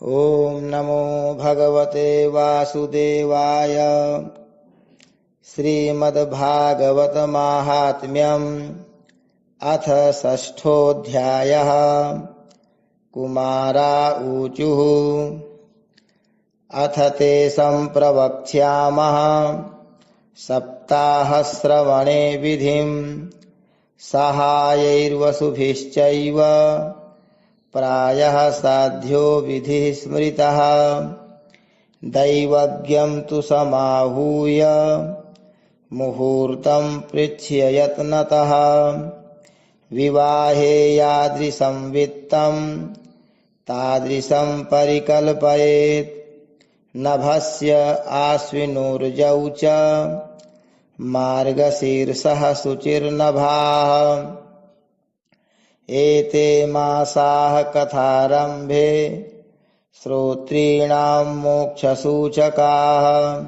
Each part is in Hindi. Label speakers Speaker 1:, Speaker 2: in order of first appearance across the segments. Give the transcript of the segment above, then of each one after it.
Speaker 1: ॐ नमो भगवते वासुदेवाय। श्रीमद्भागवतमाहात्म्यम् अथ षष्ठोऽध्यायः। कुमारा ऊचुः। अथ ते सम्प्रवक्ष्यामः सप्ताहश्रवणे विधिम् साहाय्यैर्वसुभिश्चैव प्रायः साध्यो विधिः स्मृतः। दैवज्ञं तु समाहूय मुहूर्तं पृच्छ्य यत्नतः। विवाहे यादृशं वित्तं तादृशं परिकल्पयेत्। नभस्य आश्विनोर्जौ च मार्गशीर्षः शुचिर्नभाः। एते मासाः कथारम्भे श्रोतॄणां मोक्षसूचकाः।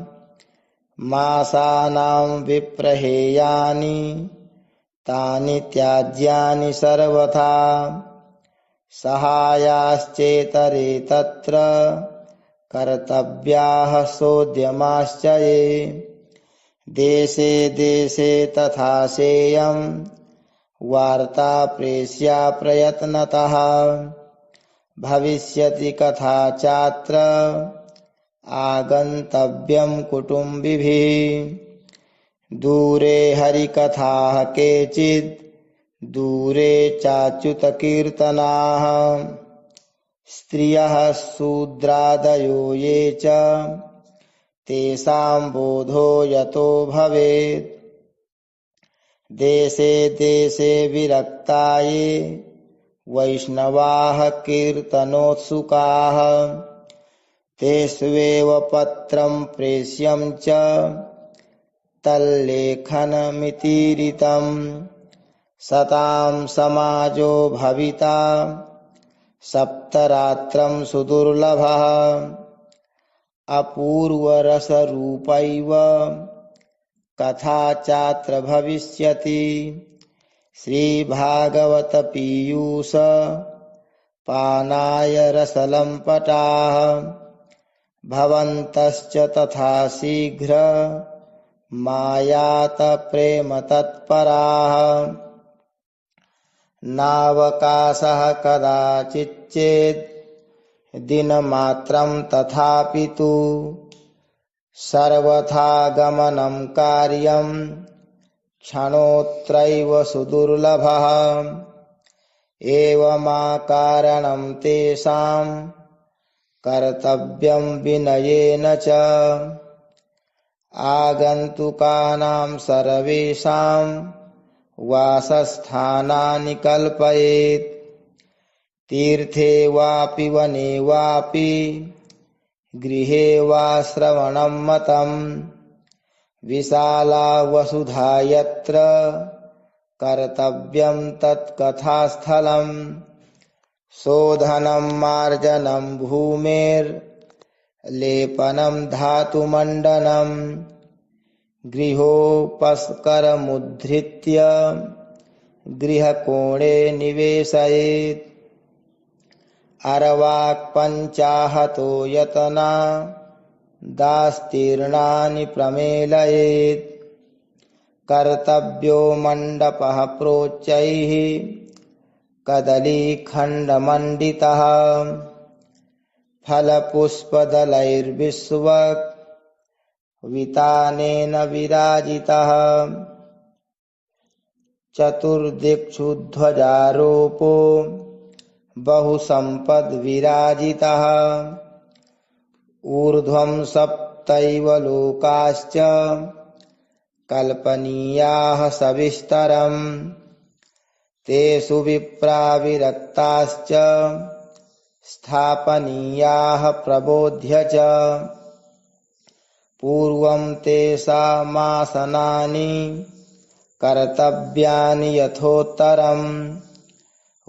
Speaker 1: मासानां विप्रहेयानि तानि त्याज्यानि सर्वथा। सहायाश्चेतरे तत्र कर्तव्याः सोद्यमाश्च ये। देशे देशे तथा सेयं वार्ता प्रेष्या प्रयत्नतः। भविष्यति कथा चात्र आगन्तव्यं कुटुम्बिभिः। दूरे हरिकथाः केचित् दूरे चाच्युतकीर्तनाः। स्त्रियः शूद्रादयो ये च तेषां बोधो यतो भवेत्। देशे देशे विरक्ता ये वैष्णवाः कीर्तनोत्सुकाः। तेष्वेव पत्रं प्रेष्यं च तल्लेखनमितीरितं। सतां समाजो भविता सप्तरात्रं सुदुर्लभः। अपूर्वरसरूपैव कथा चात्र भविष्यति। श्रीभागवत पीयूष पानाय रसलम्पटाः। भवन्तश्च तथा शीघ्र मायात प्रेम तत्पराः। नावकाशः कदाचिच्चेत् दिनमात्रं तथापि तु सर्वथा गमनं कार्यं क्षणोत्रैव सुदुर्लभः। एवमाकारणं तेषां कर्तव्यं विनयेन च। आगन्तुकानां सर्वेषां वासस्थानानि कल्पयेत्। तीर्थे वापि वने वापि गृहे वा श्रवणं मतम्। विशाला वसुधा यत्र कर्तव्यं तत्कथास्थलम्। शोधनं मार्जनं भूमेर्लेपनं धातुमण्डनं। गृहोपस्करमुद्धृत्य गृहकोणे निवेशयेत्। अर्वाक्पञ्चाहतो यतना दास्तीर्णानि प्रमेलयेत्। कर्तव्यो मण्डपः प्रोच्चैः कदलीखण्डमण्डितः। फलपुष्पदलैर्विश्वक्वितानेन विराजितः। चतुर्दिक्षु ध्वजारोपो बहुसम्पद्विराजितः। ऊर्ध्वं सप्तैव लोकाश्च कल्पनीयाः सविस्तरम्। तेषु विप्रा विरक्ताश्च स्थापनीयाः प्रबोध्य च। पूर्वं तेषामासनानि कर्तव्यानि यथोत्तरम्।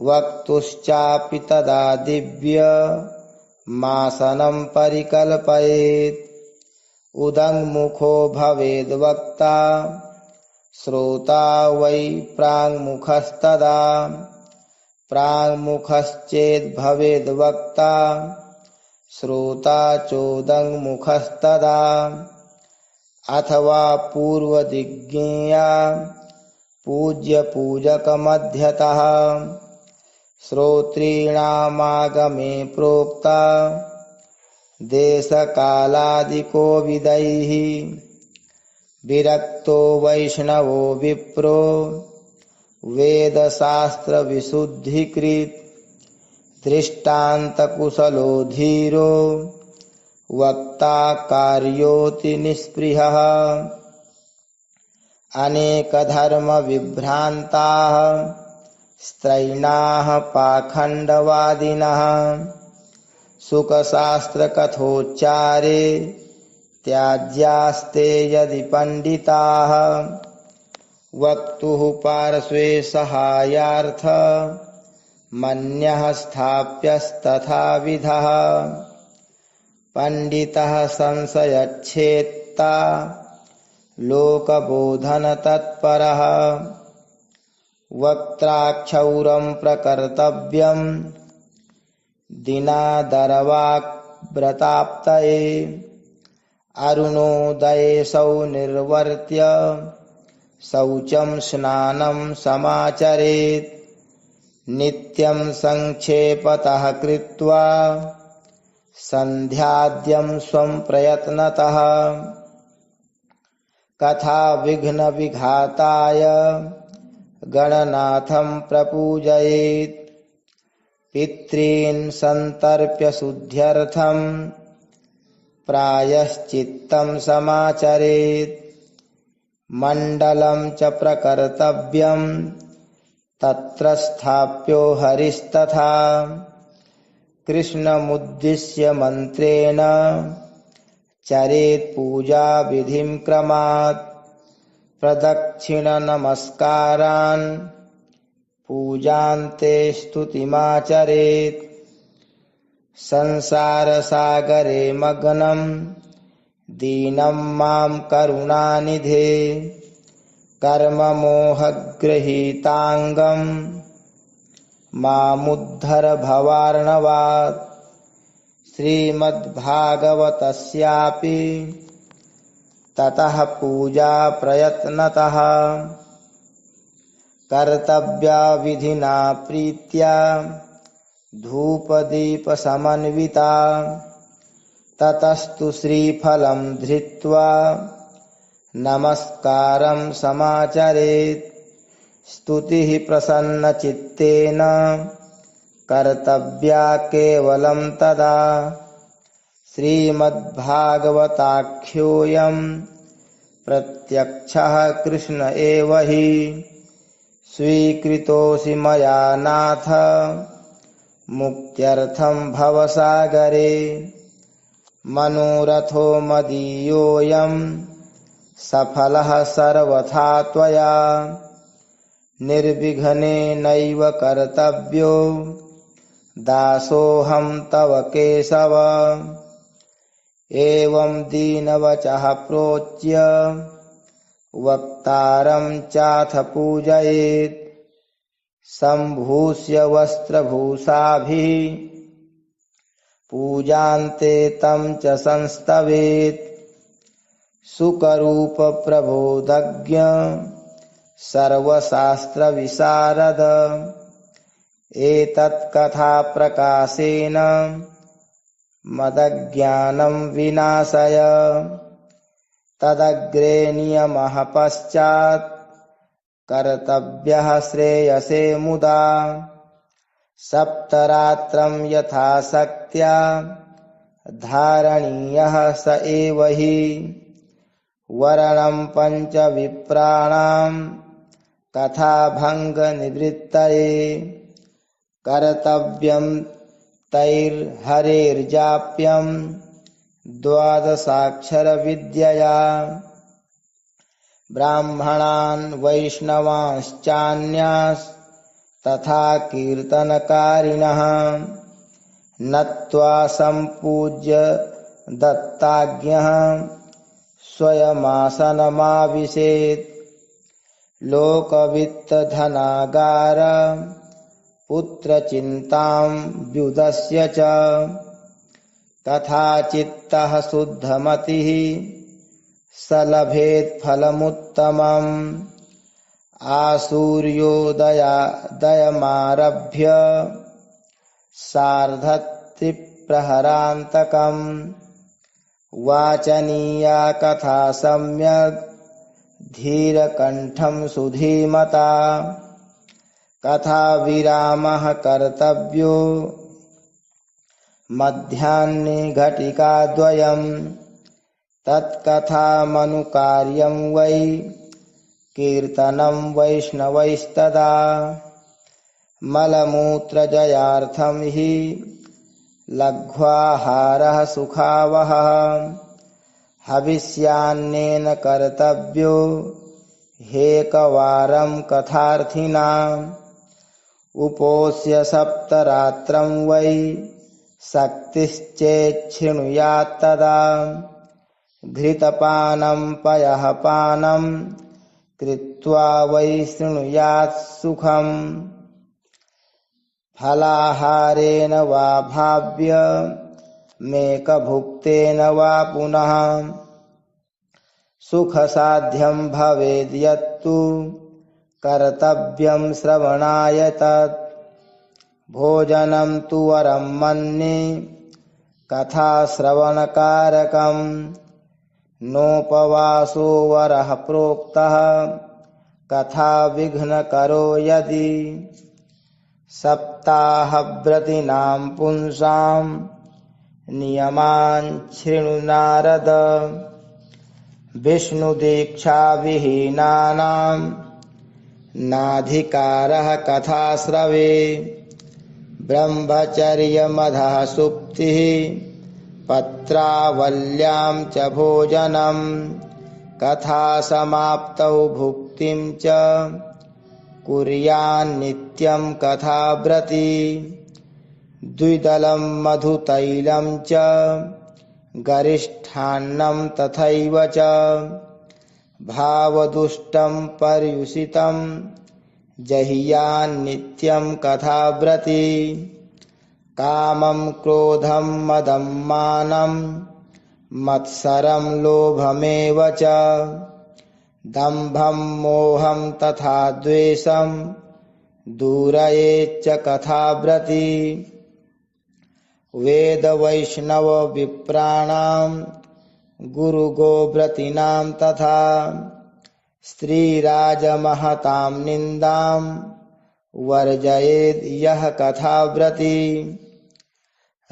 Speaker 1: वक्तुश्चापि तदा दिव्यमासनं परिकल्पयेत्। उदङ्मुखो भवेद्वक्ता श्रोता वै प्राङ्मुखस्तदा। प्राङ्मुखश्चेद्भवेद्वक्ता श्रोता चोदङ्मुखस्तदा अथवा पूर्वदिग्ज्ञेया पूज्यपूजकमध्यतः श्रोतॄणामागमे प्रोक्ता देशकालादिकोविदैः विरक्तो वैष्णवो विप्रो वेदशास्त्रविशुद्धिकृत् दृष्टान्तकुशलो धीरो वक्ता कार्योऽति निःस्पृहः अनेकधर्मविभ्रान्ताः स्त्रैणाः पाखण्डवादिनः सुखशास्त्रकथोच्चारे त्याज्यास्ते यदि पण्डिताः वक्तुः पार्श्वे सहायार्थ मन्यः स्थाप्यस्तथाविधः पण्डितः संशयच्छेत्ता लोकबोधनतत्परः वक्त्राक्षौरं प्रकर्तव्यं दिनादरवाग्व्रताप्तये अरुणोदये सौनिर्वर्त्य शौचं स्नानं समाचरेत् नित्यं संक्षेपतः कृत्वा सन्ध्याद्यं स्वं प्रयत्नतः कथाविघ्नविघाताय गणनाथं प्रपूजयेत् पितॄन् सन्तर्प्य शुद्ध्यर्थं प्रायश्चित्तं समाचरेत् मण्डलं च प्रकर्तव्यं तत्र स्थाप्यो हरिस्तथा कृष्णमुद्दिश्य मन्त्रेण चरेत् पूजाविधिं क्रमात् प्रदक्षिणनमस्कारान् पूजान्ते स्तुतिमाचरेत् संसारसागरे मग्नं दीनं मां करुणानिधे कर्ममोहगृहीताङ्गं मामुद्धर भवार्णवात् श्रीमद्भागवतस्यापि ततः पूजा प्रयत्नतः कर्तव्या विधिना प्रीत्या धूपदीपसमन्विता ततस्तु श्रीफलं धृत्वा नमस्कारं समाचरेत् स्तुतिः प्रसन्नचित्तेन कर्तव्या केवलं तदा श्रीमद्भागवताख्योऽयं प्रत्यक्षः कृष्ण एव हि स्वीकृतोऽसि मया नाथ मुक्त्यर्थं भवसागरे मनोरथो मदीयोऽयं सफलः सर्वथा त्वया निर्विघ्नेनैव कर्तव्यो दासोऽहं तव केशव एवं दीनवचः प्रोच्य वक्तारं चाथ पूजयेत् सम्भूष्य वस्त्रभूषाभिः पूजान्ते तं च संस्तवेत् सुकरूप प्रबोधज्ञ सर्वशास्त्रविशारद एतत्कथा प्रकाशेन मदज्ञानं विनाशय तदग्रे नियमः पश्चात् कर्तव्यः श्रेयसे मुदा सप्तरात्रं यथाशक्त्या धारणीयः स एव हि वर्णं पञ्चविप्राणां कथाभङ्गनिवृत्तये कर्तव्यं तैर्हरेर्जाप्यं द्वादशाक्षरविद्यया ब्राह्मणान् वैष्णवांश्चान्यास्तथा कीर्तनकारिणः नत्वा सम्पूज्य दत्ताज्ञः स्वयमासनमाविशेत् लोकवित्तधनागार पुत्रचिन्तां व्युदस्य च तथा चित्तः शुद्धमतिः स लभेत् फलमुत्तमम्। आसूर्योदयमारभ्य सार्धत्रिप्रहरान्तकम् वाचनीया कथा सम्यग् धीरकण्ठं सुधीमता। कथा विरामः कर्तव्यो मध्याह्ने घटिकाद्वयम् तत्कथामनुकार्यं वै कीर्तनं वैष्णवैस्तदा। मलमूत्रजयार्थं हि लघ्वाहारः सुखावहः हविष्यान्नेन कर्तव्यो ह्येकवारं कथार्थिना। उपोष्य सप्तरात्रं वै शक्तिश्चेच्छृणुयात्तदा। घृतपानं पयःपानं कृत्वा वै शृणुयात् सुखम्। फलाहारेण वा भाव्य मेकभुक्तेन वा पुनः सुखसाध्यं भवेद् यत्तु कर्तव्यं श्रवणाय तत्। भोजनं तु वरं मन्ये कथाश्रवणकारकम् नोपवासो वरः प्रोक्तः कथा विघ्नकरो यदि। सप्ताहव्रतीनां पुंसां नियमान् शृणु नारद विष्णुदीक्षाविहीनानां नाधिकारः कथाश्रवे। ब्रह्मचर्यमधः सुप्तिः पत्रावल्यां च भोजनं कथासमाप्तौ भुक्तिं च कुर्यान्नित्यं कथाव्रती। द्विदलं मधुतैलं च गरिष्ठान्नं तथैव च भावदुष्टं पर्युषितं जह्यान्नित्यं कथाव्रती। कामं क्रोधं मदं मानं मत्सरं लोभमेव च दम्भं मोहं तथा द्वेषं दूरयेच्च कथाव्रती। वेदवैष्णवविप्राणां गुरुगोव्रतीनां तथा स्त्रीराजमहतां निन्दां वर्जयेद् यः कथाव्रती।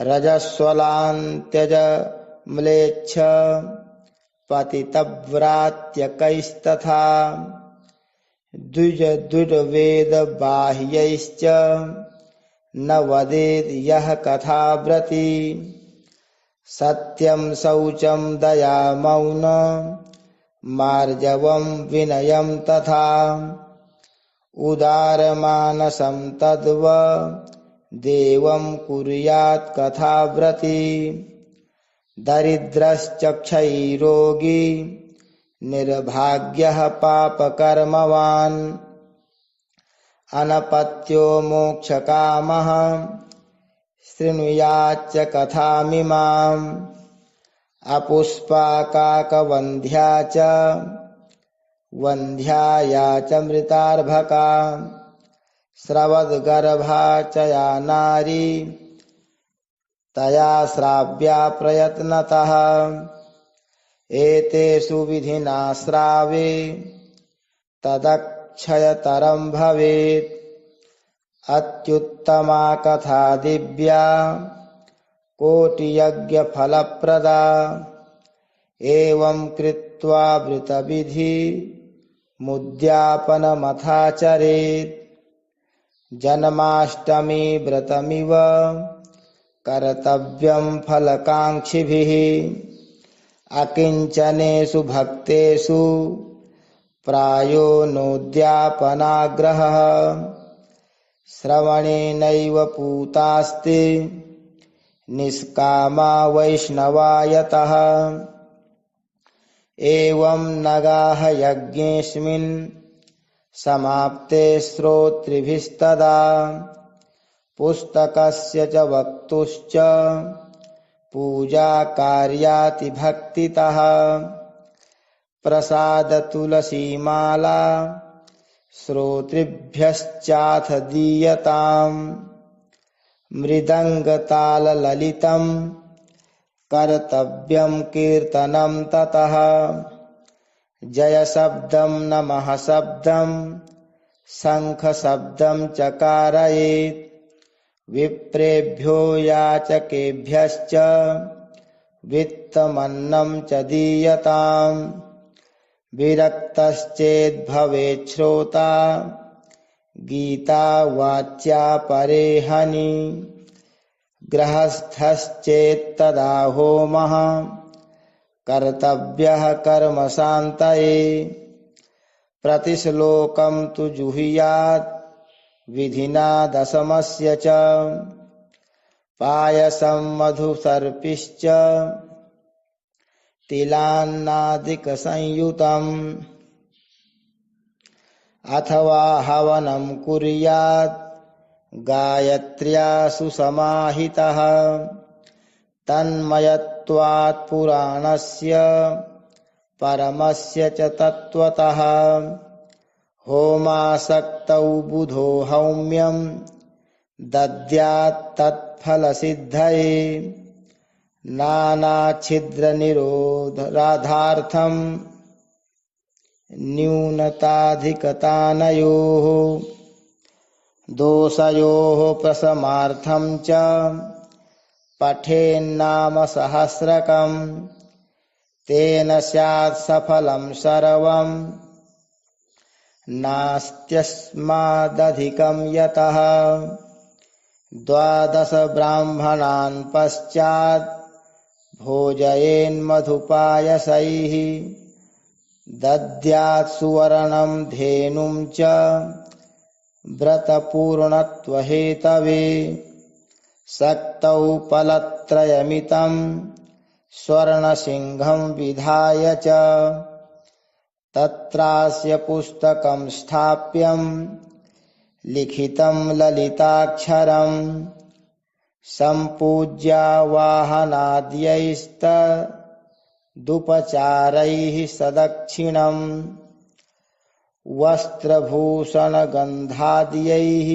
Speaker 1: रजस्वलान् त्यज म्लेच्छ पतितव्रात्यकैस्तथा द्विजवेदबाह्यैश्च न वदेद् यः कथाव्रती। सत्यं शौचं दया मौनं मार्जवं विनयं तथा उदारमानसं तद्व देवं कुर्यात् कथाव्रती। दरिद्रश्चक्षैरोगी निर्भाग्यः पापकर्मवान् अनपत्यो मोक्षकामः शृणुयाच्च कथामिमाम्। अपुष्पा काकवन्ध्या च वन्ध्याया च मृतार्भका स्रवद्गर्भा च या नारी तया श्राव्या प्रयत्नतः। एतेषु विधिना श्रावे तदक्षयतरं भवेत्। अत्युत्तमा कथा दिव्या कोटियज्ञफलप्रदा। एवं कृत्वा वृतविधि मुद्यापनमथाचरेत्। जन्माष्टमी व्रतमिव कर्तव्यं फलकाङ्क्षिभिः। अकिञ्चनेषु भक्तेषु प्रायो नोद्यापनाग्रहः। श्रवणेनैव पूतास्ते निष्कामा वैष्णवा यतः। एवं नगाः यज्ञेऽस्मिन् समाप्ते श्रोतृभिस्तदा। पुस्तकस्य च वक्तुश्च पूजा कार्याति भक्तितः प्रसाद तुलसीमाला श्रोतृभ्यश्चाथ दीयताम् मृदंगताल ललितम् कर्तव्यं कीर्तनं ततः जय शब्दं नमः शब्दं शंख शब्दं चकारयेत् विप्रेभ्यो याचकेभ्यश्च वित्तमन्नं च दीयताम् विरक्तश्चेद् भवेत् श्रोता गीता वाच्या परेहनि गृहस्थश्चेत्तदा होमः कर्तव्यः कर्म शान्तये प्रतिश्लोकं तु जुहुयात् विधिना दशमस्य च पायसं मधुसर्पिश्च तिलान्नादिकसंयुतम् अथवा हवनं कुर्यात् गायत्र्या सुसमाहितः तन्मयत्वात् पुराणस्य परमस्य च तत्त्वतः होमासक्तौ बुधो हौम्यं दद्यात् तत्फलसिद्धये नानाच्छिद्रनिरोधार्थं न्यूनताधिकतानयोः दोषयोः प्रशमार्थं च पठेन्नाम सहस्रकम् तेन स्यात् सफलं सर्वं नास्त्यस्मादधिकं यतः 12 ब्राह्मणान् पश्चात् भोजयेन्मधुपायसैः दद्यात् सुवर्णं धेनुं च व्रतपूर्णत्वहेतवे सक्तौ फलत्रयमितं स्वर्णसिंहं विधाय च तत्रास्य पुस्तकं स्थाप्यं लिखितं ललिताक्षरं सम्पूज्यावाहनाद्यैस्तदुपचारैः सदक्षिणं वस्त्रभूषणगन्धाद्यैः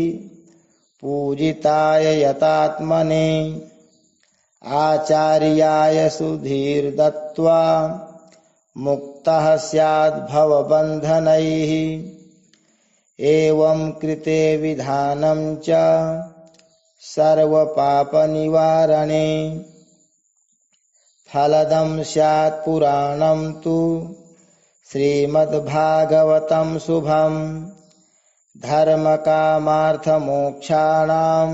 Speaker 1: पूजिताय यतात्मने आचार्याय सुधीर्दत्त्वा मुक्तः स्याद् भवबन्धनैः एवं कृते विधानं च सर्वपापनिवारणे फलदं स्यात् पुराणं तु श्रीमद्भागवतं शुभं धर्मकामार्थमोक्षाणां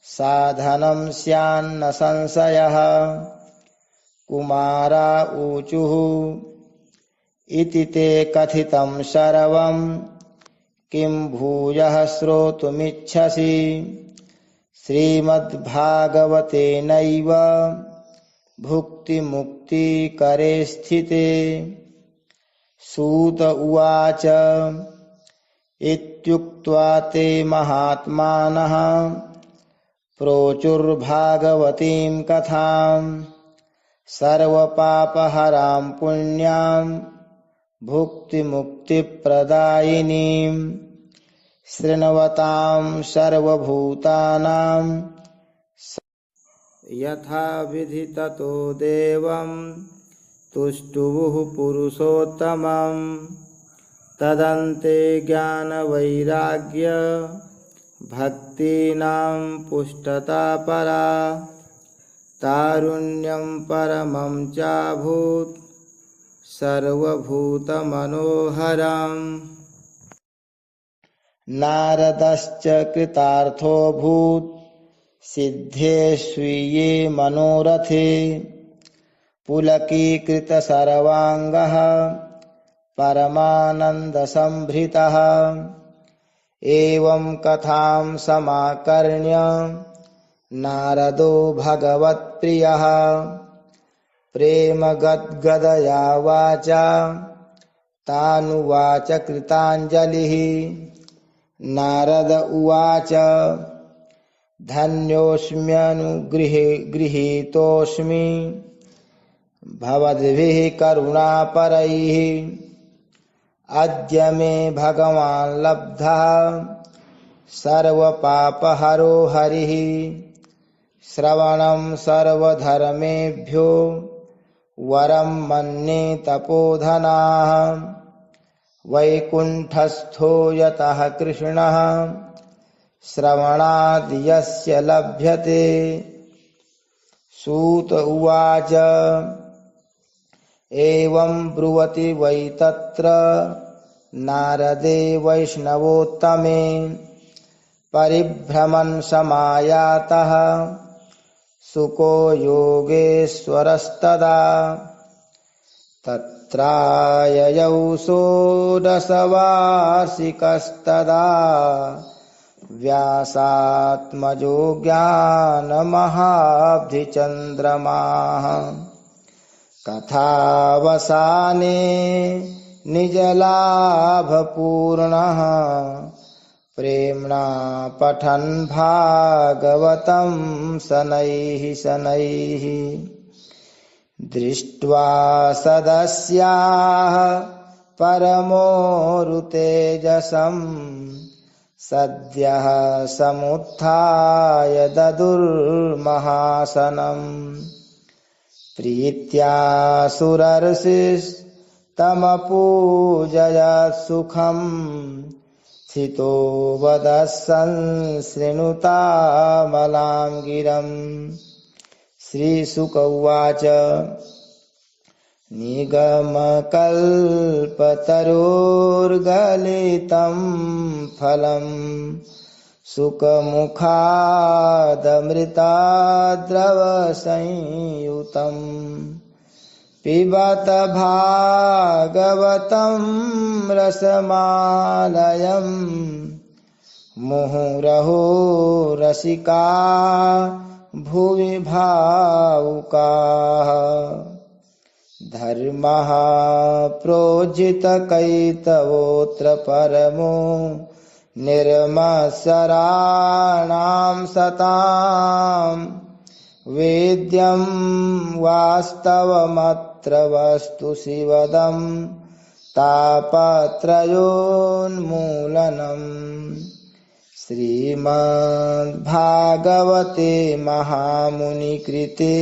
Speaker 1: साधनं स्यान्न संशयः कुमारा ऊचुः इति ते कथितं सर्वं किं भूयः श्रोतुमिच्छसि श्रीमद्भागवतेनैव भुक्तिमुक्तिकरे स्थिते सूत उवाच इत्युक्त्वा ते महात्मानः प्रोचुर्भागवतीं कथां सर्वपापहरां पुण्यां भुक्तिमुक्तिप्रदायिनीं शृण्वतां सर्वभूतानां यथा विधि ततो देवं तुष्टुवुः पुरुषोत्तमं तदन्ते ज्ञानवैराग्य भक्तीनां पुष्टता परा तारुण्यं परमं चाभूत् सर्वभूतमनोहरम् नारदश्च कृतार्थोऽभूत् सिद्धे स्वीये मनोरथे पुलकीकृतसर्वाङ्गः परमानन्दसंभृतः एवं कथां समाकर्ण्य नारदो भगवत्प्रियः प्रेमगद्गदया वाचा तानुवाच कृताञ्जलिः नारद उवाच धन्योऽस्म्यनुगृहीतोऽस्मि भवद्भिः करुणापरैः। अद्य मे भगवान् लब्धः सर्वपापहरो हरिः। श्रवणं सर्वधर्मेभ्यो वरं मन्ये तपोधनाः। वैकुण्ठस्थो यतः कृष्णः श्रवणाद् यस्य लभ्यते। सूत उवाच एवं ब्रुवति वै तत्र नारदे वैष्णवोत्तमे परिभ्रमन् समायातः शुको योगेश्वरस्तदा। तत्राययौ षोडशवार्षिकस्तदा व्यासात्मजो ज्ञानमहाब्धिचन्द्रमाः। कथावसाने निजलाभपूर्णः प्रेम्णा पठन् भागवतं शनैः शनैः। दृष्ट्वा सदस्याः परमोरुतेजसम् सद्यः समुत्थाय ददुर्महासनम्। प्रीत्या सुरर्षिस्तमपूजयत् सुखम् स्थितो वदन् शृणुतामलां गिरम्। श्रीशुक उवाच निगमकल्पतरोर्गलितं फलम् सुखमुखादमृताद्रवसंयुतम् पिबत भागवतं रसमालयम् मुहुरहो रसिका भुवि भावुकाः। धर्मः प्रोज्झितकैतवोऽत्र परमो निर्मत्सराणां सताम् वेद्यं वास्तवमत्र वस्तु शिवदं तापत्रयोन्मूलनम्। श्रीमद्भागवते महामुनिकृते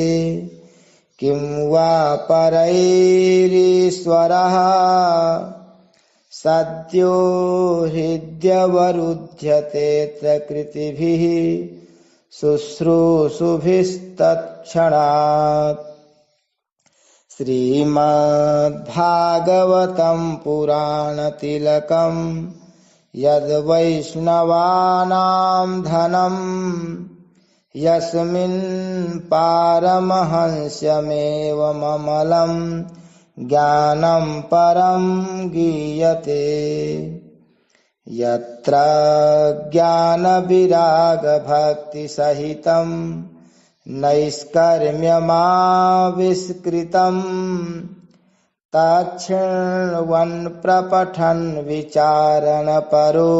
Speaker 1: किं वा परैरीश्वरः सद्यो हृद्यवरुध्यते कृतिभिः शुश्रूषुभिस्तत्क्षणात्। श्रीमद्भागवतं पुराणतिलकम् यद्वैष्णवानां धनम् यस्मिन् पारमहंस्यमेवममलं ज्ञानं परं गीयते। यत्र ज्ञानविरागभक्तिसहितं नैष्कर्म्यमाविष्कृतं तच्छृण्वन् प्रपठन् विचारणपरो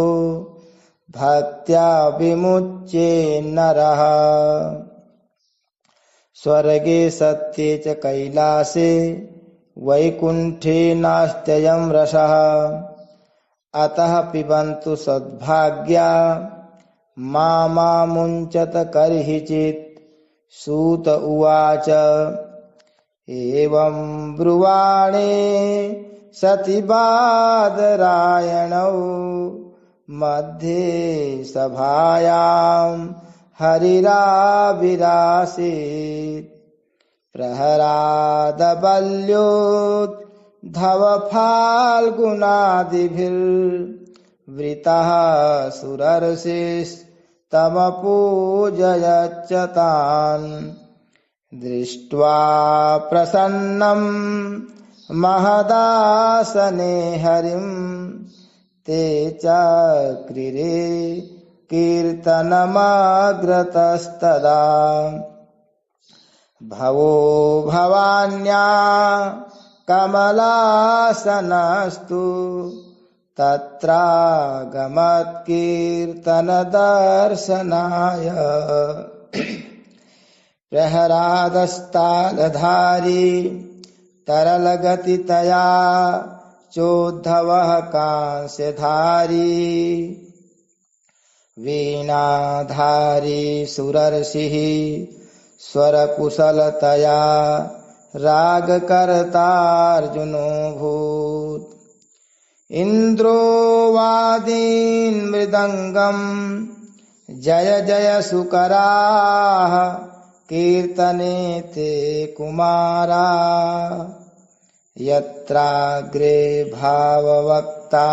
Speaker 1: भक्त्या विमुच्ये नरः। स्वर्गे सत्ये च कैलासे वैकुण्ठे नास्त्ययं रसः अतः पिबन्तु सद्भाग्या मामुञ्चत कर्हिचित्। सूत उवाच एवं ब्रुवाणे सति बादरायणौ मध्ये सभायां हरिराविरासीत्। प्रहरादबल्योद्धवफाल्गुनादिभिर्वृतः सुरर्षिस्तमपूजयच्च तान्। दृष्ट्वा प्रसन्नं महदासने हरिं ते चक्रिरे कीर्तनमग्रतस्तदा। भवो भवान्या कमलासनस्तु तत्रागमत्कीर्तनदर्शनाय प्रहरादस्तालधारी तरलगतितया चोद्धवः कांस्यधारी वीणाधारी सुरर्षिः स्वरकुशलतया रागकर्तार्जुनोऽभूत् इन्द्रो वादीन् मृदङ्गम् जय जय सुकराः कीर्तने ते कुमारा यत्राग्रे भाववक्ता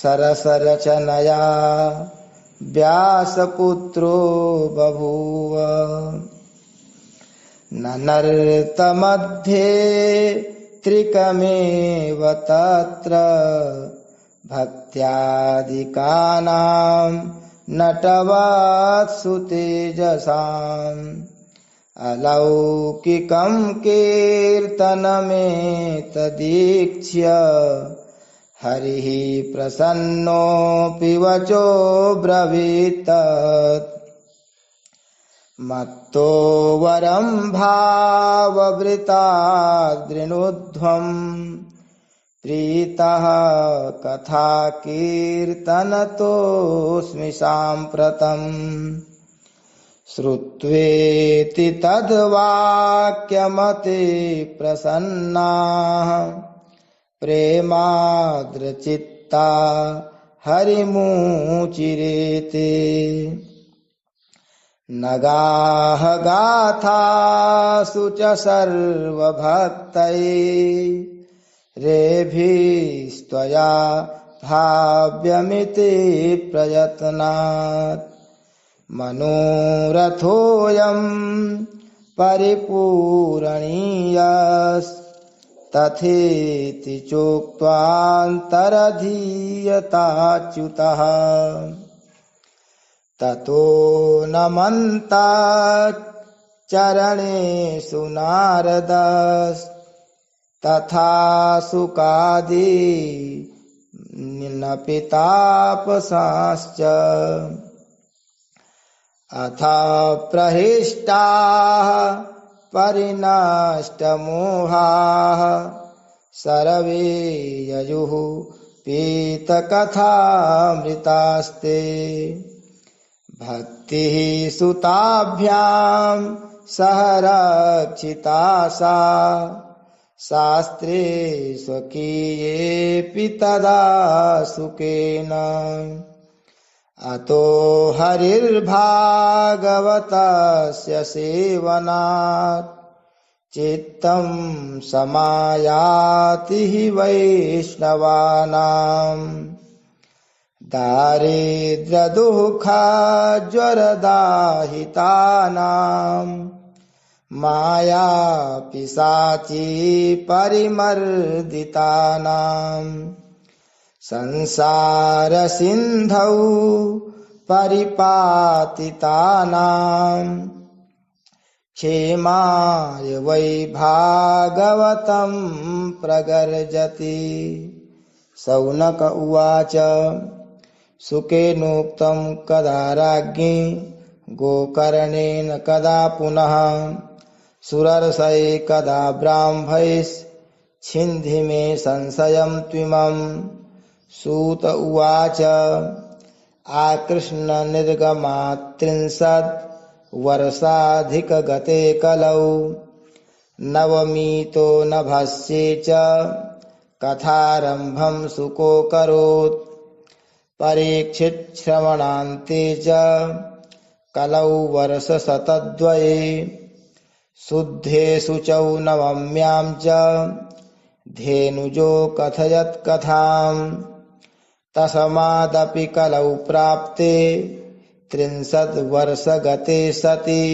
Speaker 1: सरसरचनया व्यासपुत्रो बभूव ननर्तमध्ये त्रिकमेव तत्र भक्त्यादिकानां नटवत्सु तेजसाम् अलौकिकं कीर्तनमेतदीक्ष्य हरिः प्रसन्नोऽपि वचो ब्रवीतत् मत्तो वरं भाववृतादृणुध्वम् प्रीतः कथा कीर्तनतोऽस्मि साम्प्रतम् श्रुत्वेति तद्वाक्यमते प्रसन्नाः प्रेमाद्रचित्ता हरिमुचिरेते नगाः गाथासु च सर्वभक्तैः रेभिस्त्वया भाव्यमिति प्रयत्नात् मनोरथोऽयं परिपूरणीयस्तथेति चोक्त्वान्तरधीयताच्युतः ततो नमन्ताच्चरणेषु नारदस्तथा सुकादीनपि तापसाश्च अथ प्रहिष्टाः परिनष्टमोहाः सर्वे ययुः पीतकथामृतास्ते भक्तिः सुताभ्यां सह रक्षिता सा शास्त्रे स्वकीयेऽपि तदा सुखेन अतो हरिर्भागवतस्य सेवनात् चित्तं समायाति हि वैष्णवानाम् दारिद्र्यदुःखज्वरदाहितानां मायापिशाची परिमर्दितानां संसारसिन्धौ परिपातितानां क्षेमाय वै भागवतं प्रगर्जति। शौनक उवाच सुकेनोक्तं कदा राज्ञी गोकर्णेन कदा पुनः सुरर्षै कदा ब्राह्मैश्छिन्धि मे संशयं त्विमम्। सूत उवाच आकृष्ण निर्गमात्रिंशत् वर्षाधिकगते कलौ नवमीतो नभस्ये च कथारम्भं सुकोऽकरोत्। परीक्षिच्छ्रवणान्ते च कलौ वर्षशतद्वये शुद्धे शुचौ नवम्यां च धेनुजो कथयत् कथाम्। तस्मादपि कलौ प्राप्ते 30 वर्षगते सति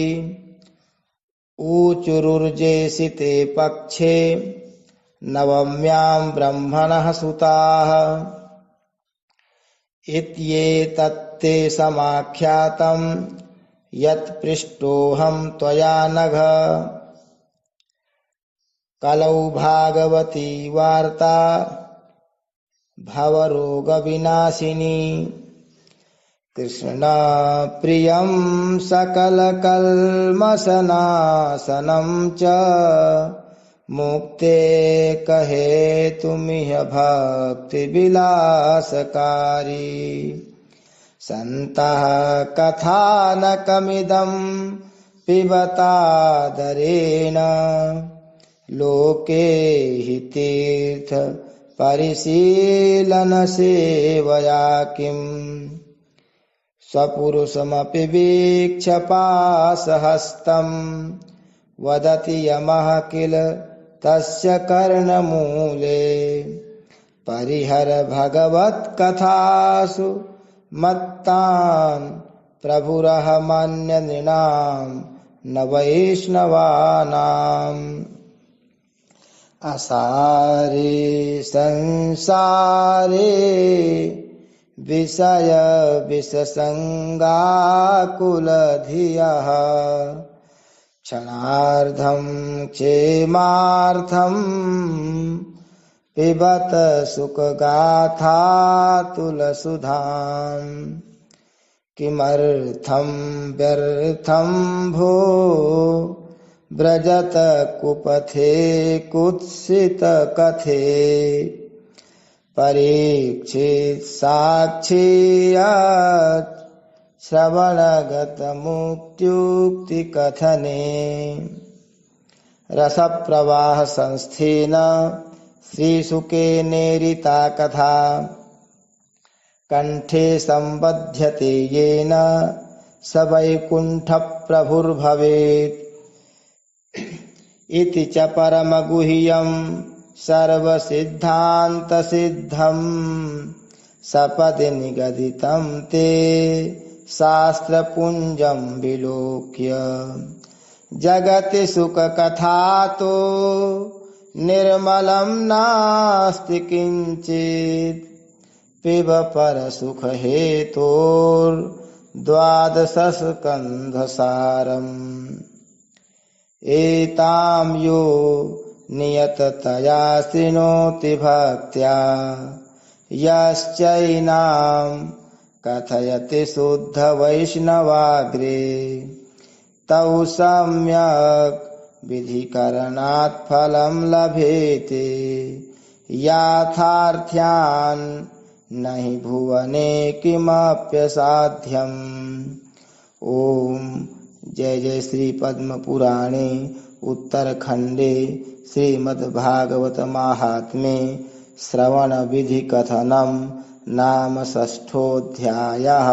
Speaker 1: ऊचुरुर्जेषिते पक्षे नवम्यां ब्रह्मणः सुताः। इत्येतत्ते समाख्यातं यत् पृष्टोऽहं त्वया नघ। कलौ भागवती वार्ता भवरोगविनाशिनी कृष्ण प्रियं सकलकल्मषनाशनं च मुक्ते कहेतुमिह भक्तिविलासकारी सन्तः कथानकमिदं पिबतादरेण लोके हि तीर्थ परिशीलनसेवया किम् स्वपुरुषमपि वीक्षपाशहस्तं वदति यमः किल तस्य कर्णमूले परिहर भगवत्कथासु मत्तान् प्रभुरहमन्यनृणां न वैष्णवानाम् असारे संसारे विषय विषसङ्गाकुलधियः क्षणार्धं क्षेमार्थं पिबत सुखगाथातुलसुधाम् किमर्थं व्यर्थं भो व्रजत कुपथे कुत्सितकथे परीक्षित साक्षीयत् श्रवणगतमुक्त्युक्तिकथने रसप्रवाह संस्थेन श्रीशुकेनेरिता कथा कंठे संबध्यते येन स वैकुण्ठप्रभुर्भवेत् इति च परमगुह्यं सर्वसिद्धान्तसिद्धं सपदि निगदितं ते शास्त्रपुञ्जं विलोक्य जगति सुखकथातो निर्मलं नास्ति किञ्चित् पिब परसुखहेतोर्द्वादशस्कन्धसारम् एतां यो नियततया शृणोति भक्त्या यश्चैनां कथयति शुद्धवैष्णवाग्रे तौ सम्यक् विधिकरणात् फलं लभेते याथार्थ्यान् नहि भुवने किमप्यसाध्यम्। ओम जय जय श्री पद्म पुराणे उत्तरखंडे श्रीमद्भागवत महात्म्ये श्रवण विधि कथनम नाम षष्ठोऽध्यायः।